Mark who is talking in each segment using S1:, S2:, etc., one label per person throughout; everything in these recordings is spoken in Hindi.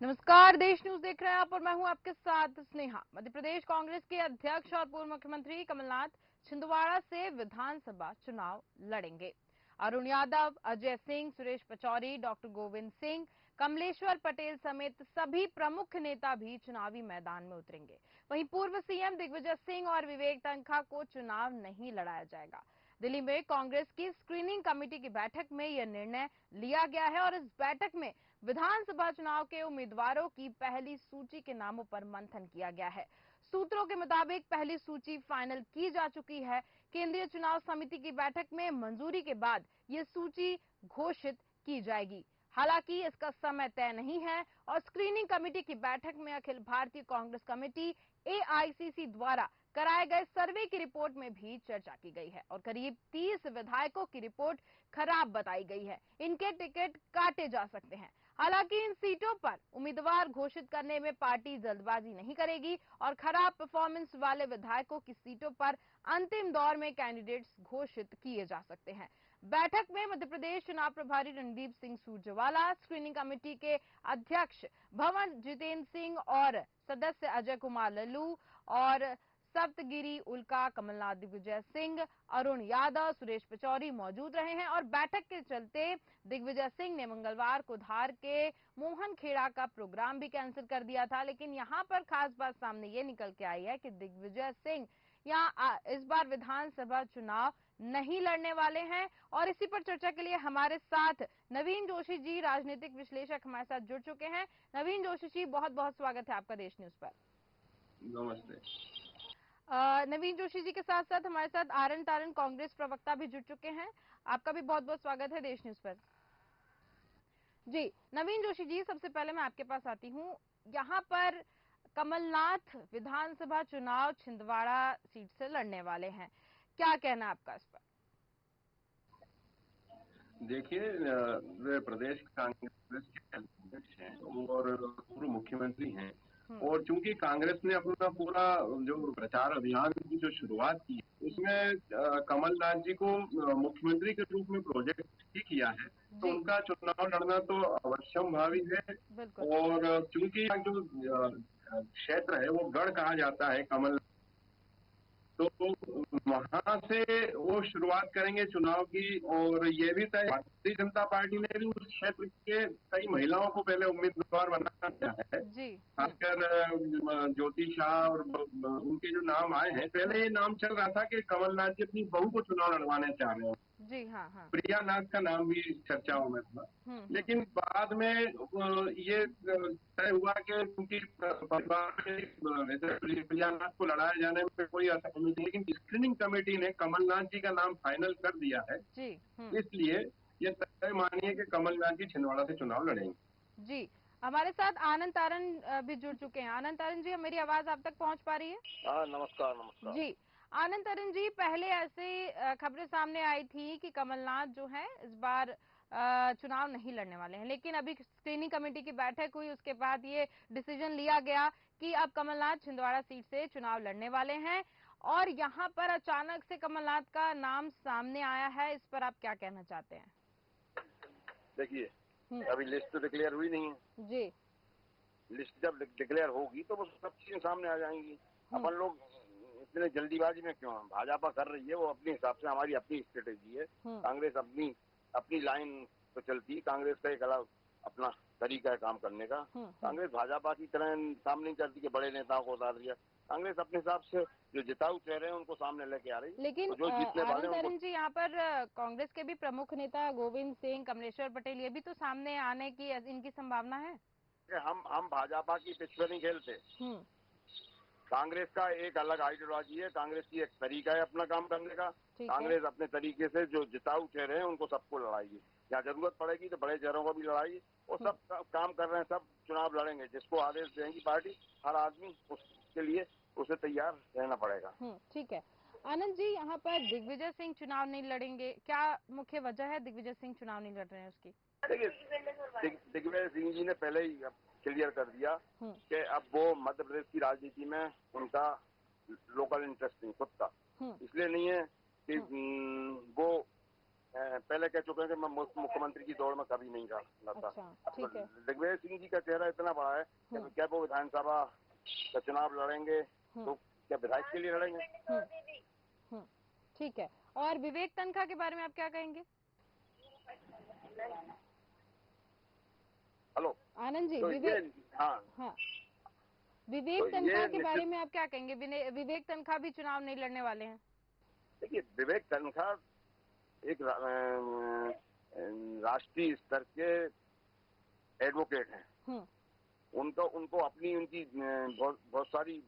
S1: नमस्कार, देश न्यूज देख रहे हैं आप और मैं हूं आपके साथ स्नेहा। मध्य प्रदेश कांग्रेस के अध्यक्ष और पूर्व मुख्यमंत्री कमलनाथ छिंदवाड़ा से विधानसभा चुनाव लड़ेंगे। अरुण यादव, अजय सिंह, सुरेश पचौरी, डॉक्टर गोविंद सिंह, कमलेश्वर पटेल समेत सभी प्रमुख नेता भी चुनावी मैदान में उतरेंगे। वहीं पूर्व सीएम दिग्विजय सिंह और विवेक तन्खा को चुनाव नहीं लड़ाया जाएगा। दिल्ली में कांग्रेस की स्क्रीनिंग कमेटी की बैठक में यह निर्णय लिया गया है और इस बैठक में विधानसभा चुनाव के उम्मीदवारों की पहली सूची के नामों पर मंथन किया गया है। सूत्रों के मुताबिक पहली सूची फाइनल की जा चुकी है। केंद्रीय चुनाव समिति की बैठक में मंजूरी के बाद ये सूची घोषित की जाएगी। हालांकि इसका समय तय नहीं है और स्क्रीनिंग कमेटी की बैठक में अखिल भारतीय कांग्रेस कमेटी एआईसीसी द्वारा कराए गए सर्वे की रिपोर्ट में भी चर्चा की गई है और करीब 30 विधायकों की रिपोर्ट खराब बताई गई है। इनके टिकट काटे जा सकते हैं। हालांकि इन सीटों पर उम्मीदवार घोषित करने में पार्टी जल्दबाजी नहीं करेगी और खराब परफॉर्मेंस वाले विधायकों की सीटों पर अंतिम दौर में कैंडिडेट्स घोषित किए जा सकते हैं। बैठक में मध्य प्रदेश चुनाव प्रभारी रणदीप सिंह सुरजेवाला, स्क्रीनिंग कमेटी के अध्यक्ष भवन जितेंद्र सिंह और सदस्य अजय कुमार लल्लू और सप्तगिरी उल्का, कमलनाथ, दिग्विजय सिंह, अरुण यादव, सुरेश पचौरी मौजूद रहे हैं और बैठक के चलते दिग्विजय सिंह ने मंगलवार को धार के मोहन खेड़ा का प्रोग्राम भी कैंसिल कर दिया था। लेकिन यहां पर खास बात सामने ये निकल के आई है कि दिग्विजय सिंह यहाँ इस बार विधानसभा चुनाव नहीं लड़ने वाले हैं और इसी पर चर्चा के लिए हमारे साथ नवीन जोशी जी, राजनीतिक विश्लेषक, हमारे साथ जुड़ चुके हैं। नवीन जोशी जी, बहुत बहुत स्वागत है आपका देश न्यूज पर।
S2: नमस्ते।
S1: नवीन जोशी जी के साथ साथ हमारे साथ आरएन तारन कांग्रेस प्रवक्ता भी जुड़ चुके हैं। आपका भी बहुत बहुत स्वागत है देश न्यूज पर। जी नवीन जोशी जी, सबसे पहले मैं आपके पास आती हूँ। यहाँ पर कमलनाथ विधानसभा चुनाव छिंदवाड़ा सीट से लड़ने वाले हैं, क्या कहना है आपका इस पर?
S2: देखिए, वे प्रदेश कांग्रेस के अध्यक्ष हैं और पूर्व मुख्यमंत्री हैं और चूंकि कांग्रेस ने अपना पूरा जो प्रचार अभियान की जो शुरुआत की उसमें कमलनाथ जी को मुख्यमंत्री के रूप में प्रोजेक्ट ही किया है, तो उनका चुनाव लड़ना तो अवश्यम भावी है। और चूंकि जो क्षेत्र है वो गढ़ कहा जाता है कमल, तो वहां से वो शुरुआत करेंगे चुनाव की। और ये भी तय, भारतीय जनता पार्टी ने भी उस क्षेत्र के कई महिलाओं को पहले उम्मीदवार बना दिया है, खासकर ज्योति शाह और उनके जो नाम आए हैं। पहले ये नाम चल रहा था कि कमलनाथ जी अपनी बहू को चुनाव लड़वाने चाह रहे हैं।
S1: जी हाँ।
S2: प्रिया नाथ का नाम भी चर्चाओं में था। लेकिन बाद में ये तय हुआ कि उनकी परिवार में प्रिया नाथ को लड़ाए जाने में कोई असहमति नहीं, लेकिन स्क्रीनिंग कमेटी ने कमलनाथ जी का नाम फाइनल कर दिया है। इसलिए ये तय मानिए कि कमलनाथ जी छिंदवाड़ा से चुनाव लड़ेंगे।
S1: जी, हमारे साथ आनंद तारन भी जुड़ चुके हैं। आनंद तारन जी, मेरी आवाज आप तक पहुंच पा रही है?
S3: नमस्कार। नमस्कार
S1: जी। आनंद तारन जी, पहले ऐसे खबरें सामने आई थी कि कमलनाथ जो है इस बार चुनाव नहीं लड़ने वाले हैं, लेकिन अभी स्क्रीनिंग कमेटी की बैठक हुई, उसके बाद ये डिसीजन लिया गया कि अब कमलनाथ छिंदवाड़ा सीट से चुनाव लड़ने वाले हैं और यहाँ पर अचानक से कमलनाथ का नाम सामने आया है। इस पर आप क्या कहना चाहते हैं?
S3: देखिए, अभी लिस्ट तो डिक्लेयर हुई नहीं है
S1: जी।
S3: लिस्ट जब डिक्लेयर होगी तो वो सब चीजें सामने आ जाएंगी। अपन लोग इतने जल्दीबाजी में क्यों? भाजपा कर रही है वो अपने हिसाब से, हमारी अपनी स्ट्रेटेजी है। कांग्रेस अपनी लाइन पे चलती है। कांग्रेस का एक अलग अपना तरीका है काम करने का। कांग्रेस भाजपा की तरह काम नहीं करती कि बड़े नेताओं को उतार दिया। कांग्रेस अपने हिसाब से जो जिताऊ चेहरे हैं उनको सामने लेके आ रही है।
S1: लेकिन
S3: जो जीतने वाले हैं
S1: तारन जी, यहाँ पर कांग्रेस के भी प्रमुख नेता गोविंद सिंह, कमलेश्वर पटेल, ये भी तो सामने आने की इनकी संभावना है।
S3: हम भाजपा की पिच पे नहीं खेलते। कांग्रेस का एक अलग आइडियोलॉजी है, कांग्रेस की एक तरीका है अपना काम करने का। कांग्रेस अपने तरीके से जो जिताऊ चेहरे हैं उनको सबको लड़ाएगी। जहाँ जरूरत पड़ेगी तो बड़े चेहरों को भी लड़ाएगी। वो सब काम कर रहे हैं, सब चुनाव लड़ेंगे। जिसको आदेश देंगी पार्टी, हर आदमी उसके लिए उसे तैयार रहना पड़ेगा।
S1: ठीक है। आनंद जी, यहाँ पर दिग्विजय सिंह चुनाव नहीं लड़ेंगे, क्या मुख्य वजह है दिग्विजय सिंह चुनाव नहीं लड़ रहे हैं उसकी?
S3: देखिए, दिग्विजय सिंह जी ने पहले ही क्लियर कर दिया कि अब वो मध्य प्रदेश की राजनीति में उनका लोकल इंटरेस्ट नहीं, खुद का इसलिए नहीं है कि वो पहले कह चुके हैं कि मैं मुख्यमंत्री की दौड़ में कभी नहीं रहता।
S1: अच्छा, ठीक है।
S3: दिग्विजय सिंह जी का चेहरा इतना बड़ा है कि क्या वो विधानसभा का चुनाव लड़ेंगे तो क्या विधायक के लिए लड़ेंगे?
S1: ठीक है। और विवेक तनखा के बारे में आप क्या कहेंगे?
S3: हेलो
S1: आनंद जी,
S3: तो
S1: विवेक,
S3: हाँ
S1: विवेक
S3: तो
S1: तनखा के बारे में आप क्या कहेंगे? विवेक तनखा भी चुनाव नहीं लड़ने वाले हैं।
S3: देखिए, विवेक तनखा एक राष्ट्रीय स्तर के एडवोकेट हैं। उनको अपनी उनकी बहुत सारी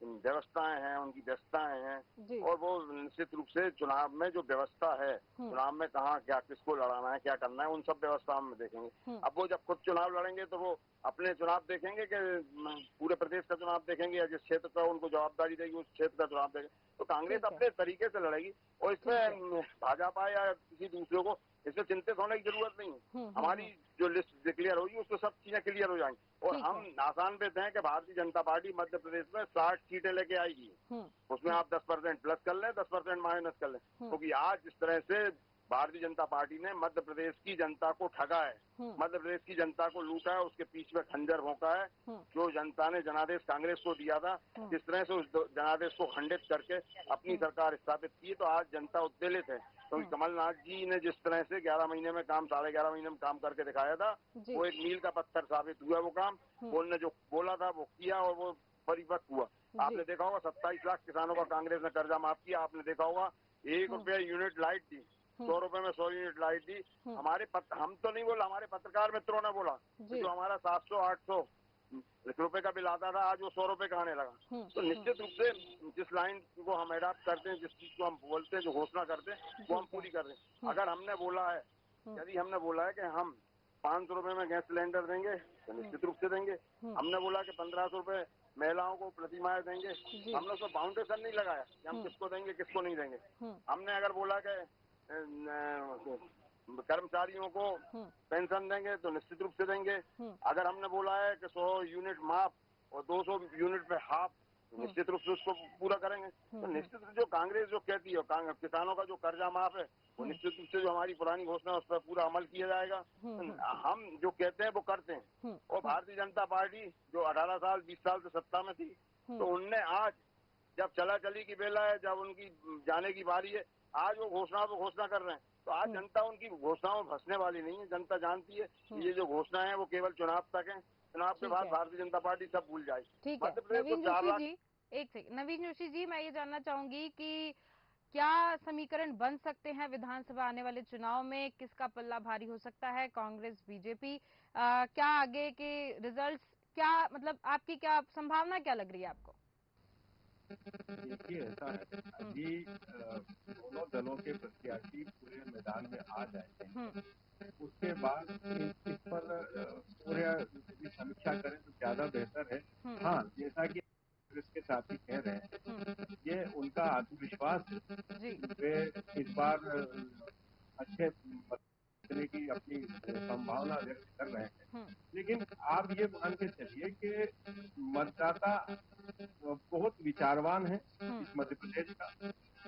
S3: व्यवस्थाएं हैं, उनकी व्यवस्थाएं हैं और वो निश्चित रूप से चुनाव में जो व्यवस्था है, चुनाव में कहाँ क्या किसको लड़ाना है, क्या करना है, उन सब व्यवस्थाओं में देखेंगे। अब वो जब खुद चुनाव लड़ेंगे तो वो अपने चुनाव देखेंगे कि पूरे प्रदेश का चुनाव देखेंगे या जिस क्षेत्र का उनको जवाबदारी देगी उस क्षेत्र का चुनाव देखेंगे। तो कांग्रेस अपने तरीके से लड़ेगी और इसमें भाजपा या किसी दूसरे को इसमें चिंतित होने की जरूरत नहीं है। हमारी जो लिस्ट डिक्लेयर होगी उसमें सब चीजें क्लियर हो जाएंगी और हम आसान पे हैं कि भारतीय जनता पार्टी मध्य प्रदेश में 60 सीटें लेके आएगी। उसमें आप 10% प्लस कर लें, 10% माइनस कर लें, क्योंकि आज इस तरह से भारतीय जनता पार्टी ने मध्य प्रदेश की जनता को ठगा है, मध्य प्रदेश की जनता को लूटा है, उसके पीछे में खंजर भोंका है। जो जनता ने जनादेश कांग्रेस को दिया था, जिस तरह से उस जनादेश को खंडित करके अपनी सरकार स्थापित की, तो आज जनता उत्तेजित है। क्योंकि कमलनाथ जी ने जिस तरह से 11 महीने में काम, 11.5 महीने में काम करके दिखाया था, वो एक मील का पत्थर साबित हुआ। वो काम उन्होंने जो बोला था वो किया और वो परिपक्व हुआ। आपने देखा होगा 27 लाख किसानों का कांग्रेस ने कर्जा माफ किया। आपने देखा होगा 1 रुपया यूनिट लाइट दी, 100 रुपए में 100 यूनिट लाइट दी। हम तो नहीं बोला, हमारे पत्रकार मित्रों ने बोला जो हमारा 700-800 रुपए का बिल आता था आज वो 100 रुपए का आने लगा। तो निश्चित रूप से जिस लाइन को हम एडॉप्ट करते हैं, जिस चीज को हम बोलते हैं, जो घोषणा करते हैं, वो हम पूरी कर रहे हैं। अगर हमने बोला है, यदि हमने बोला है कि हम 500 रुपए में गैस सिलेंडर देंगे तो निश्चित रूप से देंगे। हमने बोला कि 1500 रुपए महिलाओं को प्रति माह देंगे, हमने उसको बाउंडेशन नहीं लगाया कि हम किसको देंगे किसको नहीं देंगे। हमने अगर बोला कि कर्मचारियों को पेंशन देंगे तो निश्चित रूप से देंगे। अगर हमने बोला है कि 100 यूनिट माफ और 200 यूनिट पे हाफ, तो निश्चित रूप से उसको पूरा करेंगे। तो निश्चित रूप से जो कांग्रेस जो कहती है, किसानों का जो कर्जा माफ है, वो निश्चित रूप से जो हमारी पुरानी घोषणा है उस पर पूरा अमल किया जाएगा। हम जो कहते हैं वो करते हैं। और भारतीय जनता पार्टी जो 18 साल 20 साल से सत्ता में थी, तो उनने आज जब चला चली की बेला है, जब उनकी जाने की बारी है, आज वो घोषणा कर रहे हैं। तो आज जनता उनकी घोषणाओं में फंसने वाली नहीं है। जनता जानती है ये जो घोषणा है वो केवल चुनाव तक है। चुनाव के बाद भारतीय जनता पार्टी सब भूल जाएगी।
S1: ठीक है नवीन जोशी जी, एक सेकंड। नवीन जोशी जी, मैं ये जानना चाहूंगी कि क्या समीकरण बन सकते हैं विधानसभा आने वाले चुनाव में? किसका पल्ला भारी हो सकता है, कांग्रेस बीजेपी? क्या आगे के रिजल्ट्स, क्या मतलब आपकी क्या संभावना क्या लग रही है आपको?
S4: देखिए, ऐसा है, अभी दोनों दलों के प्रत्याशी पूरे मैदान में आ जाएंगे, उसके बाद इस पर पूरे समीक्षा करें तो ज्यादा बेहतर है। हाँ, जैसा कि इसके साथी कह रहे हैं, ये उनका आत्मविश्वास है, वे इस बार अच्छे करने की अपनी संभावना व्यक्त कर रहे हैं। लेकिन आप ये मान के चलिए कि मतदाता बहुत विचारवान है इस मध्य प्रदेश का,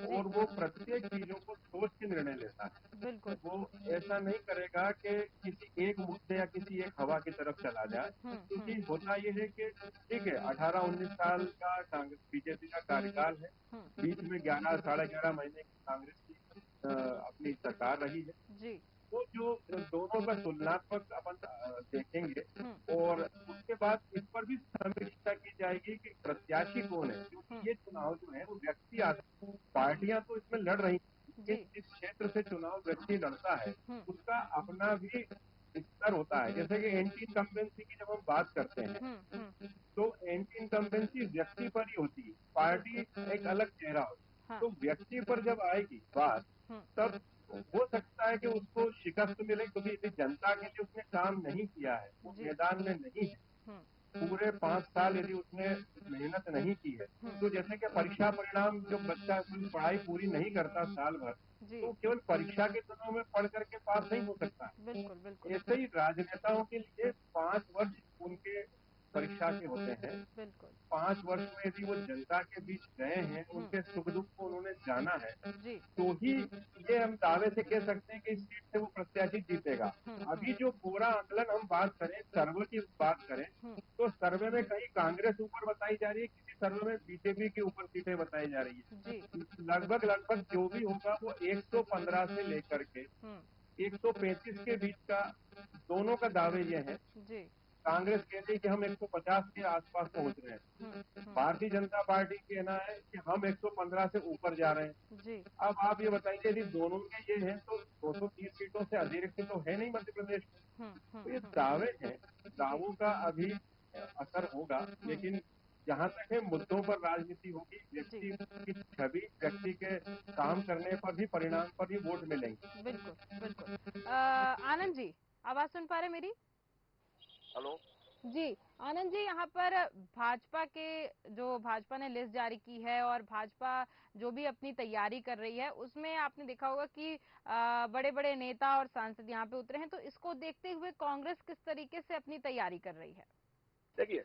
S4: और वो प्रत्येक चीजों को सोच के निर्णय लेता है। वो ऐसा नहीं करेगा कि किसी एक मुद्दे या किसी एक हवा की तरफ चला जाए। क्योंकि होता ये है कि ठीक है, 18-19 साल का कांग्रेस बीजेपी का कार्यकाल है, बीच में 11 साढ़े 11 महीने की कांग्रेस की अपनी सरकार रही है। तो जो दोनों का तुलनात्मक अपन देखेंगे और उसके बाद इस पर भी समीक्षा की जाएगी कि प्रत्याशी कौन है। क्योंकि ये चुनाव जो है वो व्यक्ति आधारित, पार्टियां तो इसमें लड़ रही हैं, जिस क्षेत्र से चुनाव व्यक्ति लड़ता है उसका अपना भी स्तर होता है। जैसे कि एंटी इनकम्बेंसी की जब हम बात करते हैं तो एंटी इनकम्बेंसी व्यक्ति पर ही होती है, पार्टी एक अलग चेहरा होता है। तो व्यक्ति पर जब आएगी बात तब हो सकता है कि उसको शिकस्त मिले, क्योंकि यदि जनता के लिए उसने काम नहीं किया है, वो मैदान में नहीं है, पूरे 5 साल यदि उसने मेहनत नहीं की है, तो जैसे कि परीक्षा परिणाम जब बच्चा पढ़ाई पूरी नहीं करता साल भर, तो केवल परीक्षा के दिनों में पढ़ करके पास नहीं हो सकता। ऐसे ही राजनेताओं के लिए 5 वर्ष उनके परीक्षा के होते हैं।
S1: बिल्कुल
S4: 5 वर्ष में यदि वो जनता के बीच गए हैं, उनके सुख दुख को उन्होंने जाना है,
S1: जी।
S4: तो ही ये हम दावे से कह सकते हैं कि इस सीट से वो प्रत्याशी जीतेगा। अभी जो पूरा आकलन हम बात करें, सर्वे की बात करें, तो सर्वे में कहीं कांग्रेस ऊपर बताई जा रही है, किसी सर्वे में बीजेपी के ऊपर सीटें बताई जा रही है।
S1: जी।
S4: लगभग जो भी होगा वो 115 से लेकर के 135 के बीच का दोनों का दावे ये है।
S1: जी।
S4: कांग्रेस कहती है कि हम 150 के आसपास पहुंच रहे हैं, भारतीय जनता पार्टी कहना है कि हम 115 से ऊपर जा रहे हैं।
S1: जी।
S4: अब आप ये बताइए यदि दोनों के ये है तो 230 सीटों से अतिरिक्त तो है नहीं मध्य प्रदेश में। तो ये दावे हैं, दावों का अभी असर होगा, लेकिन जहां तक है मुद्दों पर राजनीति होगी, व्यक्ति की छवि, व्यक्ति के काम करने पर भी, परिणाम पर भी वोट मिलेंगे।
S1: बिल्कुल बिल्कुल। आनंद जी, आवाज सुन पा रहे मेरी?
S3: हेलो
S1: जी आनंद जी, यहाँ पर भाजपा ने लिस्ट जारी की है और भाजपा जो भी अपनी तैयारी कर रही है उसमें आपने देखा होगा कि बड़े बड़े नेता और सांसद यहाँ पे उतरे हैं, तो इसको देखते हुए कांग्रेस किस तरीके से अपनी तैयारी कर रही है?
S3: देखिए,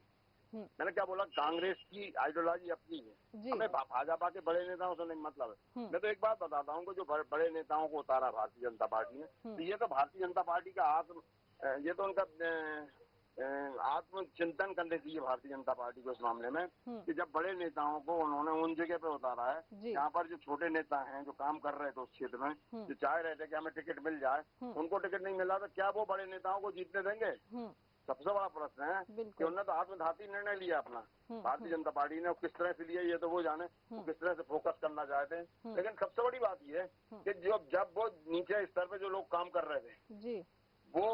S3: मैंने क्या बोला, कांग्रेस की आइडियोलॉजी अपनी है, हमें भाजपा के बड़े नेताओं से नहीं मतलब है। मैं तो एक बात बताता हूँ कि जो बड़े नेताओं को उतारा भारतीय जनता पार्टी ने, तो ये तो भारतीय जनता पार्टी का ये तो उनका आत्मचिंतन करने चाहिए भारतीय जनता पार्टी को इस मामले में, कि जब बड़े नेताओं को उन्होंने उन जगह पे उतारा है जहाँ पर जो छोटे नेता हैं जो काम कर रहे थे उस क्षेत्र में, जो चाह रहे थे कि हमें टिकट मिल जाए, उनको टिकट नहीं मिला, तो क्या वो बड़े नेताओं को जीतने देंगे? सबसे बड़ा प्रश्न है कि उन्होंने तो आत्मघाती निर्णय लिया अपना, भारतीय जनता पार्टी ने, किस तरह से लिया ये तो वो जाने, वो किस तरह से फोकस करना चाहते हैं। लेकिन सबसे बड़ी बात ये है कि जब वो नीचे स्तर पे जो लोग काम कर रहे थे वो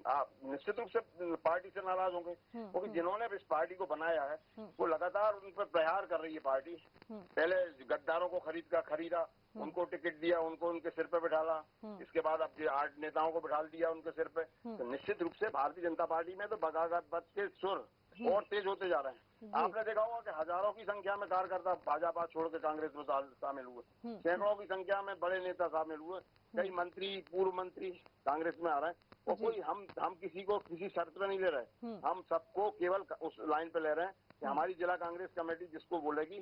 S3: निश्चित रूप से पार्टी से नाराज होंगे, क्योंकि जिन्होंने इस पार्टी को बनाया है वो लगातार उन पर प्रहार कर रही है पार्टी। पहले गद्दारों को खरीदा, उनको टिकट दिया, उनको उनके सिर पे बिठाला, इसके बाद अब 8 नेताओं को बिठा दिया उनके सिर पे। तो निश्चित रूप से भारतीय जनता पार्टी में तो बगावत के सुर और तेज होते जा रहे हैं। आपने देखा होगा कि हजारों की संख्या में कार्यकर्ता भाजपा छोड़ के कांग्रेस में शामिल हुए, सैकड़ों की संख्या में बड़े नेता शामिल हुए, कई मंत्री, पूर्व मंत्री कांग्रेस में आ रहे हैं। और कोई हम किसी को किसी शर्त पे नहीं ले रहे, हम सबको केवल उस लाइन पे ले रहे हैं कि हमारी जिला कांग्रेस कमेटी जिसको बोलेगी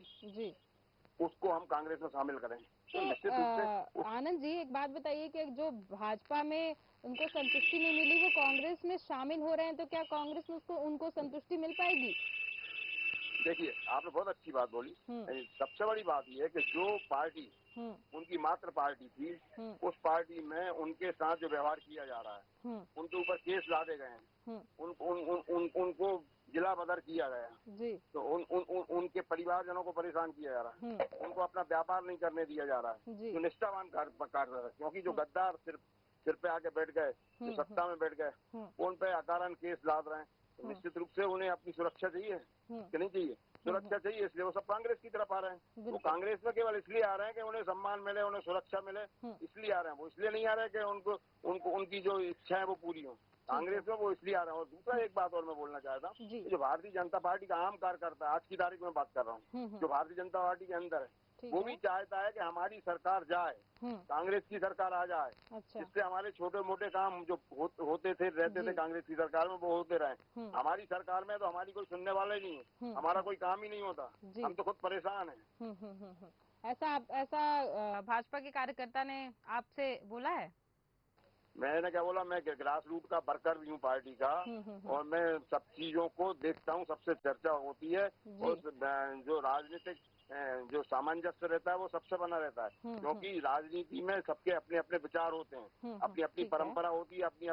S3: उसको हम कांग्रेस में शामिल करें। तो निश्चित रूप से
S1: आनंद जी, एक बात बताइए कि जो भाजपा में उनको संतुष्टि नहीं मिली वो कांग्रेस में शामिल हो रहे हैं, तो क्या कांग्रेस में उनको संतुष्टि मिल पाएगी?
S3: देखिए, आपने बहुत अच्छी बात बोली। सबसे बड़ी बात यह है कि जो पार्टी उनकी मात्र पार्टी थी, उस पार्टी में उनके साथ जो व्यवहार किया जा रहा है, उनके ऊपर केस लादे गए हैं, उनको जिला बदर किया गया, तो उनके परिवारजनों को परेशान किया जा रहा है, उनको अपना व्यापार नहीं करने दिया जा रहा है, जो निष्ठावान कार्य कर रहे हैं। क्योंकि जो गद्दार सिर पे आके बैठ गए, जो सत्ता में बैठ गए, उन पे अकारण केस लाद रहे हैं, तो निश्चित रूप से उन्हें अपनी सुरक्षा चाहिए कि नहीं चाहिए? सुरक्षा चाहिए, इसलिए वो सब कांग्रेस की तरफ आ रहे हैं। वो कांग्रेस में केवल इसलिए आ रहे हैं कि उन्हें सम्मान मिले, उन्हें सुरक्षा मिले, इसलिए आ रहे हैं। वो इसलिए नहीं आ रहे कि उनकी जो इच्छा है वो पूरी हो। कांग्रेस में वो इसलिए आ रहे हैं। और दूसरा एक बात और मैं बोलना चाहता हूँ, जो भारतीय जनता पार्टी का आम कार्यकर्ता है, आज की तारीख में बात कर रहा हूँ, जो भारतीय जनता पार्टी के अंदर है, वो भी चाहता है कि हमारी सरकार जाए, कांग्रेस की सरकार आ जाए, जिससे हमारे छोटे मोटे काम जो होते थे रहते थे कांग्रेस की सरकार में वो होते रहे। हमारी सरकार में तो हमारी कोई सुनने वाला ही नहीं है, हमारा कोई काम ही नहीं होता, हम तो खुद परेशान हैं।
S1: ऐसा भाजपा के कार्यकर्ता ने आपसे बोला है?
S3: मैंने क्या बोला, मैं ग्रास रूट का वर्कर भी हूँ पार्टी का, और मैं सब चीजों को देखता हूँ, सबसे चर्चा होती है, और जो राजनीतिक जो सामंजस्य रहता है वो सबसे बना रहता है, क्योंकि राजनीति में सबके अपने अपने विचार होते हैं, अपनी अपनी परंपरा होती है, अपनी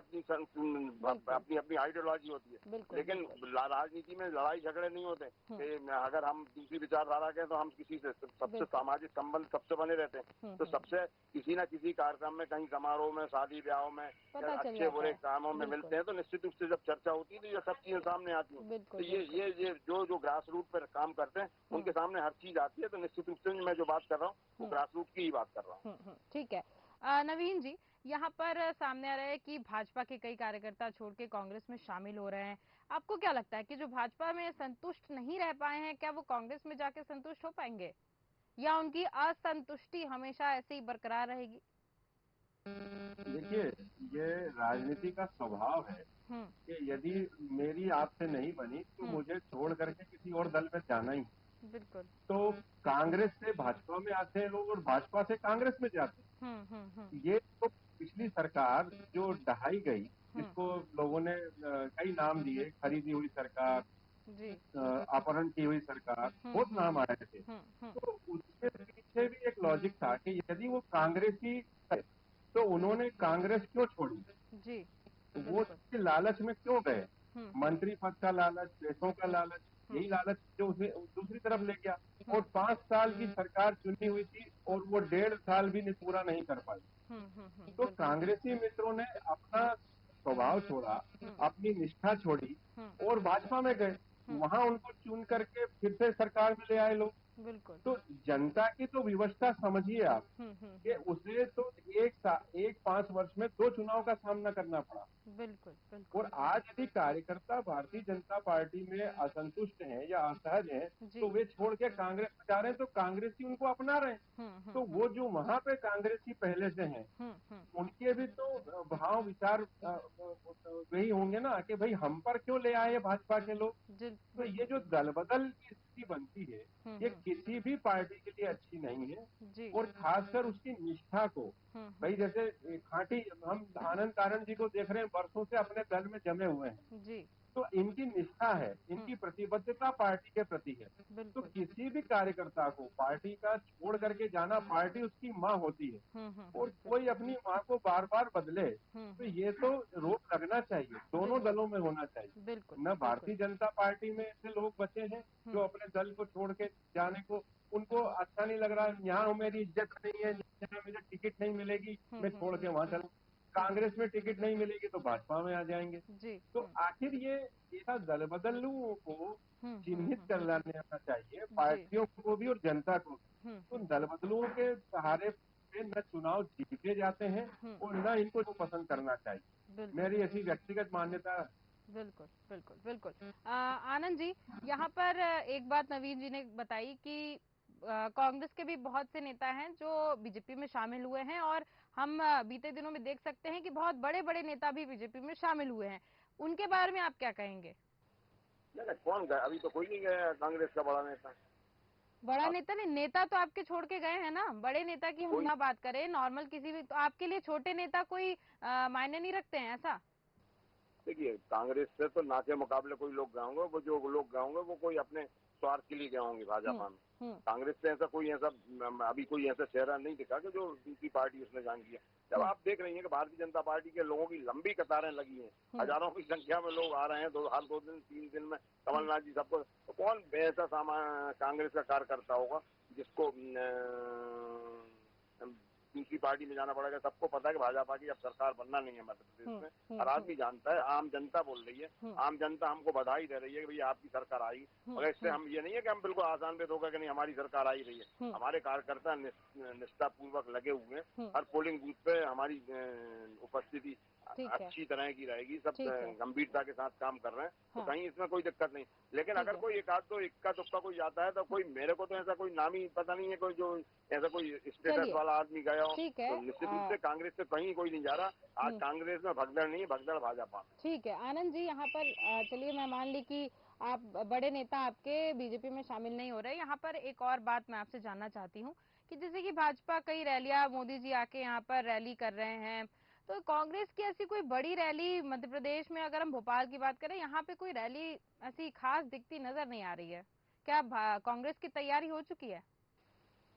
S3: अपनी आइडियोलॉजी होती है। लेकिन राजनीति में लड़ाई झगड़े नहीं होते कि अगर हम दूसरी विचारधारा के तो हम किसी से, सबसे सामाजिक संबंध सबसे बने रहते हैं। तो सबसे किसी न किसी कार्यक्रम में, कहीं समारोह में, शादी ब्याह में, अच्छे बुरे कामों में मिलते हैं, तो निश्चित रूप से जब चर्चा होती है तो ये सब चीजें सामने आती हैं। तो ये जो ग्रास रूट पर काम करते हैं उनके सामने हर चीज आती है। तो निश्चित रूप से मैं जो बात कर रहा हूँ वो ग्रास रूट की ही बात कर रहा हूँ।
S1: ठीक है। नवीन जी, यहाँ पर सामने आ रहा है कि भाजपा के कई कार्यकर्ता छोड़ के कांग्रेस में शामिल हो रहे हैं। आपको क्या लगता है कि जो भाजपा में संतुष्ट नहीं रह पाए हैं, क्या वो कांग्रेस में जाके संतुष्ट हो पाएंगे, या उनकी असंतुष्टि हमेशा ऐसे ही बरकरार रहेगी?
S4: देखिए, ये राजनीति का स्वभाव है कि यदि मेरी आपसे नहीं बनी तो मुझे छोड़ करके किसी और दल में जाना ही।
S1: बिल्कुल।
S4: तो कांग्रेस से भाजपा में आते हैं लोग और भाजपा से कांग्रेस में जाते हैं। ये तो पिछली सरकार जो ढहाई गई, जिसको लोगों ने कई नाम दिए, खरीदी हुई सरकार,
S1: जी।
S4: अपहरण की हुई सरकार, बहुत नाम आए थे। तो उसके पीछे भी एक लॉजिक था कि यदि वो कांग्रेसी है तो उन्होंने कांग्रेस क्यों छोड़ी,
S1: जी।
S4: वो लालच में क्यों गए, मंत्री पद का लालच, पैसों का लालच, यही लालच जो उसे दूसरी तरफ ले गया। और 5 साल की सरकार चुनी हुई थी और वो 1.5 साल भी पूरा नहीं कर पाई। तो कांग्रेसी मित्रों ने अपना स्वभाव छोड़ा, अपनी निष्ठा छोड़ी और भाजपा में गए। वहां उनको चुन करके फिर से सरकार में ले आए लोग।
S1: बिल्कुल।
S4: तो जनता की तो विवशता समझिए आप कि उसे तो एक 5 वर्ष में 2 चुनाव का सामना करना पड़ा।
S1: बिल्कुल। बिल्कुल।
S4: और आज यदि कार्यकर्ता भारतीय जनता पार्टी में असंतुष्ट हैं या असहज हैं, तो वे छोड़ के कांग्रेस में जा रहे हैं, तो कांग्रेसी उनको अपना रहे हैं। तो वो जो वहां पे कांग्रेसी पहले से हैं, उनके भी तो भाव विचार वही होंगे ना कि भाई हम पर क्यों ले आए भाजपा के लोग। तो ये जो दल बदल की स्थिति बनती है, ये किसी भी पार्टी के लिए अच्छी नहीं है। और खासकर उसकी निष्ठा को, भाई जैसे खाटी हम आनंद कारण जी को देख रहे हैं, वर्षों से अपने दल में जमे हुए हैं।
S1: जी।
S4: तो इनकी निष्ठा है, इनकी प्रतिबद्धता पार्टी के प्रति है। तो किसी भी कार्यकर्ता को पार्टी का छोड़ करके जाना, पार्टी उसकी माँ होती है और कोई अपनी माँ को बार बार बदले, तो ये तो रोक लगना चाहिए, दोनों दलों में होना चाहिए।
S1: बिल्कुल।
S4: न भारतीय जनता पार्टी में ऐसे लोग बचे हैं जो अपने दल को छोड़ के जाने को उनको अच्छा नहीं लग रहा है, यहाँ मेरी इज्जत नहीं है, यहाँ मुझे टिकट नहीं मिलेगी, मैं छोड़ के वहां चलूँ। कांग्रेस में टिकट नहीं मिलेगी तो भाजपा में आ जाएंगे। तो आखिर ये ऐसा दल बदलुओं को चिन्हित कर लेना चाहिए, पार्टियों को भी और जनता को भी। तो दल बदलुओं के सहारे पे न चुनाव जीते जाते हैं और न इनको जो पसंद करना चाहिए, मेरी ऐसी व्यक्तिगत मान्यता।
S1: बिल्कुल। बिल्कुल। बिल्कुल। आनंद जी, यहाँ पर एक बात नवीन जी ने बताई कि कांग्रेस के भी बहुत से नेता हैं जो बीजेपी में शामिल हुए हैं और हम बीते दिनों में देख सकते हैं कि बहुत बड़े बड़े नेता भी बीजेपी में शामिल हुए हैं। उनके बारे में आप क्या कहेंगे?
S3: कौन गया? अभी तो कोई नहीं गया कांग्रेस का बड़ा नेता।
S1: बड़ा नेता नहीं, नेता तो आपके छोड़ के गए हैं ना। बड़े नेता की हम ना बात करें, नॉर्मल किसी भी, तो आपके लिए छोटे नेता कोई मायने नहीं रखते हैं ऐसा?
S3: देखिए, कांग्रेस से तो ना के मुकाबले कोई लोग गए होंगे, वो जो लोग गए होंगे वो कोई अपने स्वार्थ के लिए गए होंगे भाजपा में। कांग्रेस से ऐसा कोई अभी कोई ऐसा चेहरा नहीं दिखा कि जो दूसरी पार्टी उसने ज्वाइन किया। जब आप देख रही हैं कि भारतीय जनता पार्टी के लोगों की लंबी कतारें लगी हैं, हजारों की संख्या में लोग आ रहे हैं, हर 2 दिन 3 दिन में कमलनाथ जी सबको, तो कौन ऐसा कांग्रेस का कार्यकर्ता होगा जिसको दूसरी पार्टी में जाना पड़ेगा? सबको पता है कि भाजपा की अब सरकार बनना नहीं है मध्य प्रदेश में, हर आदमी जानता है, आम जनता बोल रही है, आम जनता हमको बधाई दे रही है कि भैया आपकी सरकार आई। मगर इससे हम ये नहीं है कि हम बिल्कुल आशान्वित होकर कि नहीं हमारी सरकार आई रही है। हमारे कार्यकर्ता निष्ठापूर्वक लगे हुए हैं, हर पोलिंग बूथ पे हमारी उपस्थिति अच्छी तरह की रहेगी, सब गंभीरता के साथ काम कर रहे हैं, तो कहीं इसमें कोई दिक्कत नहीं। लेकिन अगर कोई एक आध दो इक्का दुक्का कोई जाता है तो कोई, मेरे को तो ऐसा कोई नाम ही पता नहीं है कोई जो ऐसा कोई स्टेटस वाला आदमी गया हो। तो निश्चित रूप से कांग्रेस से कहीं कोई नहीं जा रहा। आज कांग्रेस में भगदड़ नहीं है, भगदड़ भाजपा।
S1: ठीक है आनंद जी, यहाँ पर चलिए मैं मान ली कि आप बड़े नेता आपके बीजेपी में शामिल नहीं हो रहे। यहाँ पर एक और बात मैं आपसे जानना चाहती हूँ कि जैसे कि भाजपा कई रैलियां, मोदी जी आके यहाँ पर रैली कर रहे हैं, तो कांग्रेस की ऐसी कोई बड़ी रैली मध्य प्रदेश में, अगर हम भोपाल की बात करें, यहाँ पे कोई रैली ऐसी खास दिखती नजर नहीं आ रही है। क्या कांग्रेस की तैयारी हो चुकी है?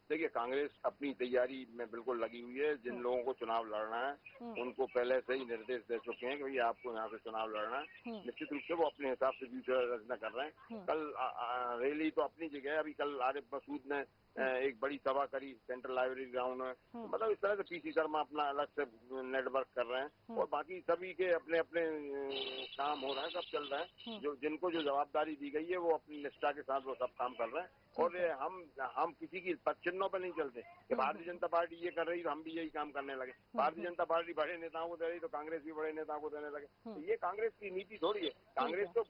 S3: देखिए, कांग्रेस अपनी तैयारी में बिल्कुल लगी हुई है। जिन लोगों को चुनाव लड़ना है उनको पहले से ही निर्देश दे चुके हैं कि भैया आपको यहाँ से चुनाव लड़ना है। निश्चित रूप से वो अपने हिसाब से व्यूह रचना कर रहे हैं। कल रैली तो अपनी जगह है। अभी कल आरिफ मसूद ने एक बड़ी सभा करी सेंट्रल लाइब्रेरी ग्राउंड में। मतलब इस तरह से पीसी शर्मा अपना अलग से नेटवर्क कर रहे हैं और बाकी सभी के अपने अपने काम हो रहे हैं, सब चल रहे हैं। जो जिनको जो जवाबदारी दी गई है वो अपनी निष्ठा के साथ वो सब काम कर रहे हैं। और हम किसी की पदचिन्हों पर नहीं चलते कि भारतीय जनता पार्टी ये कर रही तो हम भी यही काम करने लगे। भारतीय जनता पार्टी बड़े नेताओं को दे रही तो कांग्रेस भी बड़े नेताओं को देने लगे। तो ये कांग्रेस की नीति थोड़ी है। कांग्रेस तो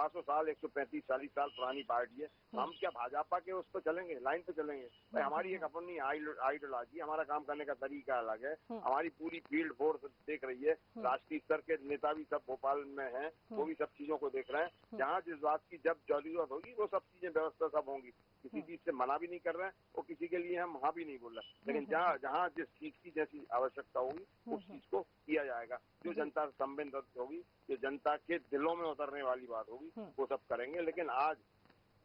S3: 125 साल 135-40 साल पुरानी पार्टी है। हम क्या भाजपा के उस पर चलेंगे, लाइन पे चलेंगे? भाई हमारी एक अपनी आइडियोलॉजी, हमारा काम करने का तरीका अलग है। हमारी पूरी फील्ड फोर्स देख रही है, राष्ट्रीय स्तर के नेता भी सब भोपाल में हैं, वो भी सब चीजों को देख रहे हैं। जहाँ जिस बात की जब जरूरत होगी वो सब चीजें व्यवस्था सब होंगी। किसी चीज से मना भी नहीं कर रहे हैं और किसी के लिए हम हाँ भी नहीं बोल रहे, लेकिन जहाँ जिस चीज की जैसी आवश्यकता होगी उस चीज को किया जाएगा। जो जनता संवेदनशील होगी, जो जनता के दिलों में उतरने वाली बात होगी, वो सब करेंगे। लेकिन आज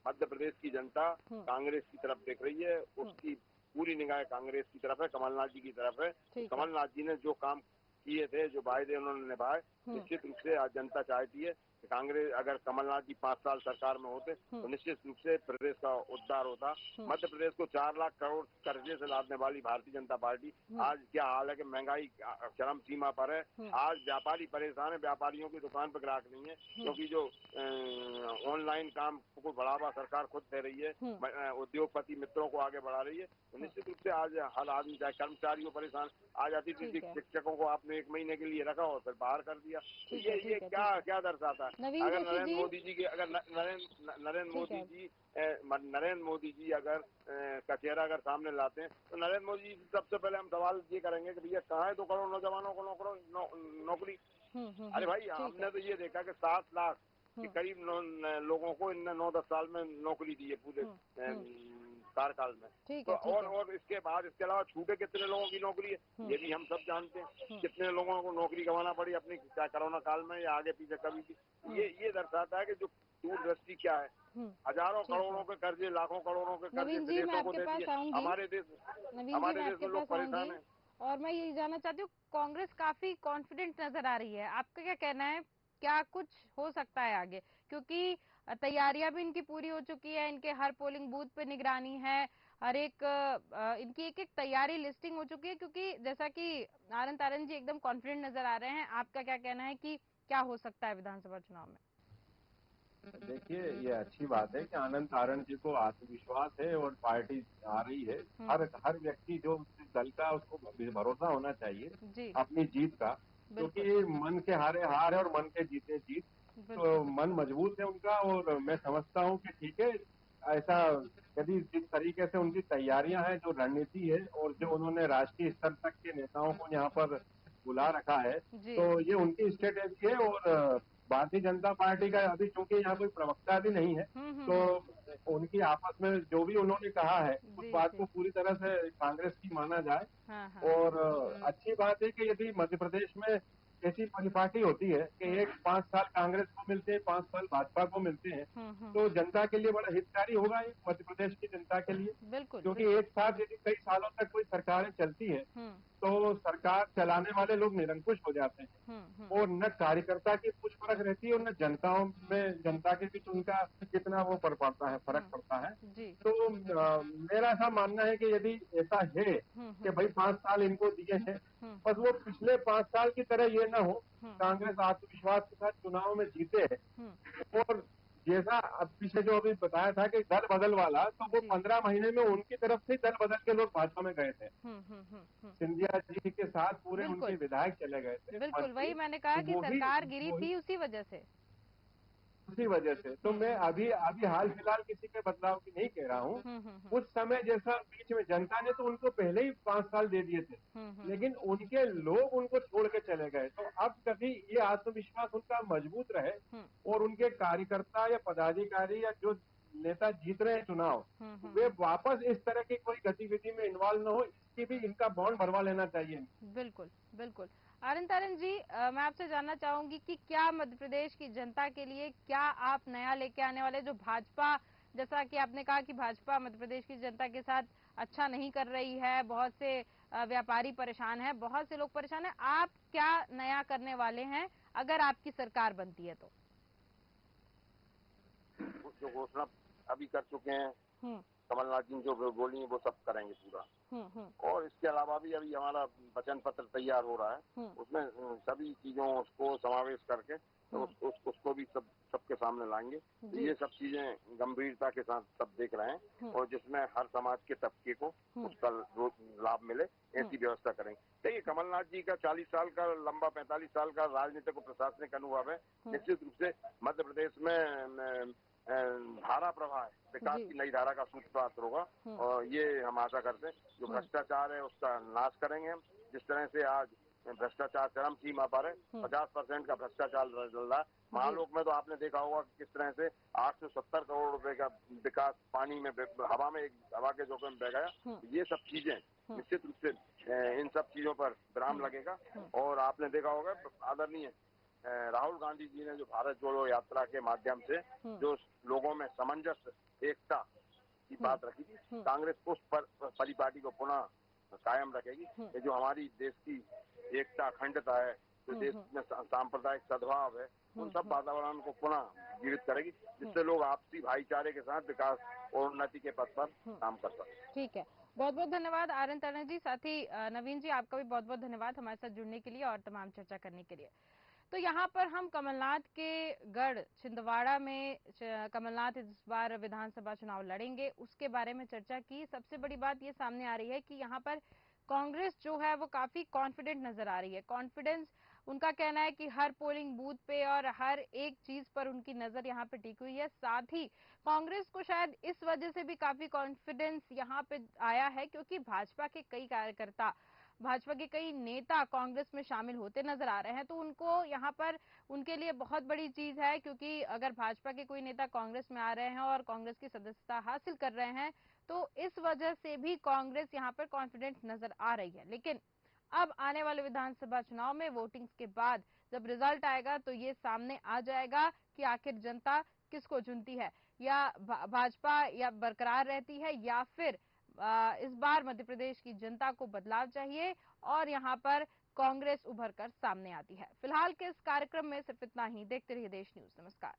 S3: मध्य प्रदेश की जनता कांग्रेस की तरफ देख रही है, उसकी पूरी निगाह कांग्रेस की तरफ है, कमलनाथ जी की तरफ है। कमलनाथ जी ने जो काम किए थे, जो वायदे उन्होंने निभाए, निश्चित रूप से आज जनता चाहती है कि कांग्रेस, अगर कमलनाथ जी 5 साल सरकार में होते तो निश्चित रूप से प्रदेश का उद्धार होता। मध्य प्रदेश को 4 लाख करोड़ कर्जे से लादने वाली भारतीय जनता पार्टी आज क्या हाल है कि महंगाई चरम सीमा पर है। आज व्यापारी परेशान है, व्यापारियों की दुकान पर ग्राहक नहीं है, क्योंकि जो ऑनलाइन काम को बढ़ावा सरकार खुद दे रही है, उद्योगपति मित्रों को आगे बढ़ा रही है। तो निश्चित रूप से आज हर आदमी, चाहे कर्मचारियों परेशान, आज अतिथि शिक्षकों को आपने 1 महीने के लिए रखा और फिर बाहर कर दिया। तो ये क्या दर्शाता है? अगर नरेंद्र मोदी जी के, अगर नरेंद्र मोदी जी अगर का चेहरा अगर सामने लाते हैं तो नरेंद्र मोदी जी सबसे पहले हम सवाल ये करेंगे कि भैया कहाँ है 2 करोड़ नौजवानों को नौकरी? अरे भाई, हमने तो ये देखा कि 7 लाख के करीब लोगों को इन 9-10 साल में नौकरी दी है पूरे कार्यकाल में। तो और इसके बाद, इसके अलावा छूटे कितने लोगों की नौकरी है ये भी हम सब जानते हैं। कितने लोगों को नौकरी गंवाना पड़ी अपनी, चाहे कोरोना काल में या आगे पीछे कभी भी। ये दर्शाता है कि जो दूरदृष्टि क्या है। हजारों करोड़ों के कर्जे, लाखों करोड़ों के कर्जे विदेशों को दे दिए। हमारे देश में लोग परेशान है।
S1: और मैं यही जानना चाहती हूँ, कांग्रेस काफी कॉन्फिडेंट नजर आ रही है, आपका क्या कहना है? क्या कुछ हो सकता है आगे? क्योंकि तैयारियां भी इनकी पूरी हो चुकी है, इनके हर पोलिंग बूथ पे निगरानी है, हर एक इनकी एक तैयारी लिस्टिंग हो चुकी है। क्योंकि जैसा कि आनंद तारण जी एकदम कॉन्फिडेंट नजर आ रहे हैं, आपका क्या कहना है कि क्या हो सकता है विधानसभा चुनाव में?
S4: देखिए, ये अच्छी बात है कि आनंद तारण जी को आत्मविश्वास है और पार्टी आ रही है। हर व्यक्ति जो दल का, उसको भरोसा होना चाहिए अपनी जीत का, क्योंकि मन के हारे हार है और मन के जीते जीत। तो मन मजबूत है उनका, और मैं समझता हूँ कि ठीक है, ऐसा यदि जिस तरीके से उनकी तैयारियां हैं, जो रणनीति है, और जो उन्होंने राष्ट्रीय स्तर तक के नेताओं को यहाँ पर बुला रखा है, तो ये उनकी स्ट्रेटेजी है। और भारतीय जनता पार्टी का अभी चूंकि यहाँ कोई प्रवक्ता भी नहीं है, तो उनकी आपस में जो भी उन्होंने कहा है उस बात को पूरी तरह से कांग्रेस की माना जाए। और अच्छी बात है कि यदि मध्य प्रदेश में ऐसी परिपाटी होती है कि एक 5 साल कांग्रेस को मिलते हैं, 5 साल भाजपा को मिलते हैं, तो जनता के लिए बड़ा हितकारी होगा ये, मध्य प्रदेश की जनता के लिए। क्योंकि एक साथ यदि कई सालों तक कोई सरकारें चलती है तो सरकार चलाने वाले लोग निरंकुश हो जाते हैं, और न कार्यकर्ता की कुछ फर्क रहती है और न जनताओं में, जनता के बीच उनका कितना वो पड़ता है, फर्क पड़ता है। तो मेरा ऐसा मानना है कि यदि ऐसा है कि भाई 5 साल इनको दिए हैं, बस वो पिछले 5 साल की तरह ये ना हो, कांग्रेस आत्मविश्वास के साथ चुनाव में जीते है। और जैसा अब पीछे जो अभी बताया था कि दल बदल वाला, तो वो 15 महीने में उनकी तरफ से दल बदल के लोग भाजपा में गए थे। सिंधिया जी के साथ पूरे उनके विधायक चले गए थे।
S1: बिल्कुल, वही मैंने कहा कि सरकार गिरी थी उसी वजह से।
S4: तो मैं अभी हाल फिलहाल किसी के बदलाव की नहीं कह रहा हूँ। उस समय जैसा बीच में जनता ने तो उनको पहले ही 5 साल दे दिए थे, लेकिन उनके लोग उनको छोड़ के चले गए। तो अब कभी ये आत्मविश्वास उनका मजबूत रहे और उनके कार्यकर्ता या पदाधिकारी या जो नेता जीत रहे हैं चुनाव, वे वापस इस तरह की कोई गतिविधि में इन्वॉल्व न हो, इसकी भी इनका बॉन्ड भरवा लेना चाहिए।
S1: बिल्कुल। आनंद तारण जी, मैं आपसे जानना चाहूंगी कि क्या मध्य प्रदेश की जनता के लिए क्या आप नया लेके आने वाले? जो भाजपा, जैसा कि आपने कहा कि भाजपा मध्य प्रदेश की जनता के साथ अच्छा नहीं कर रही है, बहुत से व्यापारी परेशान है, बहुत से लोग परेशान है, आप क्या नया करने वाले हैं अगर आपकी सरकार बनती है तो?
S3: जो घोषणा अभी कर चुके हैं कमलनाथ जी, जो बोली है वो सब करेंगे पूरा। और इसके अलावा भी अभी हमारा वचन पत्र तैयार हो रहा है, उसमें सभी चीजों को समावेश करके तो उसको भी सबके सामने लाएंगे। ये सब चीजें गंभीरता के साथ सब देख रहे हैं और जिसमें हर समाज के तबके को उसका लाभ मिले ऐसी व्यवस्था करेंगे। देखिए, कमलनाथ जी का 40 साल का लंबा 45 साल का राजनीतिक और प्रशासनिक अनुभव है। निश्चित रूप से मध्य प्रदेश में धारा प्रवाह है, विकास की नई धारा का सूत्रपात होगा और ये हम आशा करते हैं। जो भ्रष्टाचार है उसका नाश करेंगे हम। जिस तरह से आज भ्रष्टाचार चरम सीमा पर है, 50% का भ्रष्टाचार चल रहा है। महालोक में तो आपने देखा होगा कि किस तरह से 870 करोड़ रुपए का विकास पानी में, हवा में, हवा के जोखिम में बह गया। ये सब चीजें निश्चित रूप से इन सब चीजों पर विराम लगेगा। और आपने देखा होगा आदरणीय राहुल गांधी जी ने जो भारत जोड़ो यात्रा के माध्यम से जो लोगों में सामंजस्य, एकता की बात रखी थी, कांग्रेस उस परिपाटी को पुनः कायम रखेगी। ये जो हमारी देश की एकता, अखंडता है, जो देश में सांप्रदायिक सद्भाव है, उन सब वातावरण को पुनः जीवित करेगी, जिससे लोग आपसी भाईचारे के साथ विकास और उन्नति के पथ पर काम कर सकते।
S1: ठीक है, बहुत बहुत धन्यवाद आर.एन. टर्नर जी। साथ ही नवीन जी, आपका भी बहुत बहुत धन्यवाद हमारे साथ जुड़ने के लिए और तमाम चर्चा करने के लिए। तो यहाँ पर हम कमलनाथ के गढ़ छिंदवाड़ा में कमलनाथ इस बार विधानसभा चुनाव लड़ेंगे, उसके बारे में चर्चा की। सबसे बड़ी बात ये सामने आ रही है कि यहाँ पर कांग्रेस जो है वो काफी कॉन्फिडेंट नजर आ रही है। कॉन्फिडेंस, उनका कहना है कि हर पोलिंग बूथ पे और हर एक चीज पर उनकी नजर यहाँ पे टिकी हुई है। साथ ही कांग्रेस को शायद इस वजह से भी काफी कॉन्फिडेंस यहाँ पे आया है क्योंकि भाजपा के कई कार्यकर्ता, भाजपा के कई नेता कांग्रेस में शामिल होते नजर आ रहे हैं। तो उनको यहाँ पर, उनके लिए बहुत बड़ी चीज है, क्योंकि अगर भाजपा के कोई नेता कांग्रेस में आ रहे हैं और कांग्रेस की सदस्यता हासिल कर रहे हैं तो इस वजह से भी कांग्रेस यहाँ पर कॉन्फिडेंट नजर आ रही है। लेकिन अब आने वाले विधानसभा चुनाव में वोटिंग के बाद जब रिजल्ट आएगा तो ये सामने आ जाएगा कि आखिर जनता किसको चुनती है, या भाजपा या बरकरार रहती है, या फिर इस बार मध्य प्रदेश की जनता को बदलाव चाहिए और यहाँ पर कांग्रेस उभर कर सामने आती है। फिलहाल के इस कार्यक्रम में सिर्फ इतना ही। देखते रहिए देश न्यूज। नमस्कार।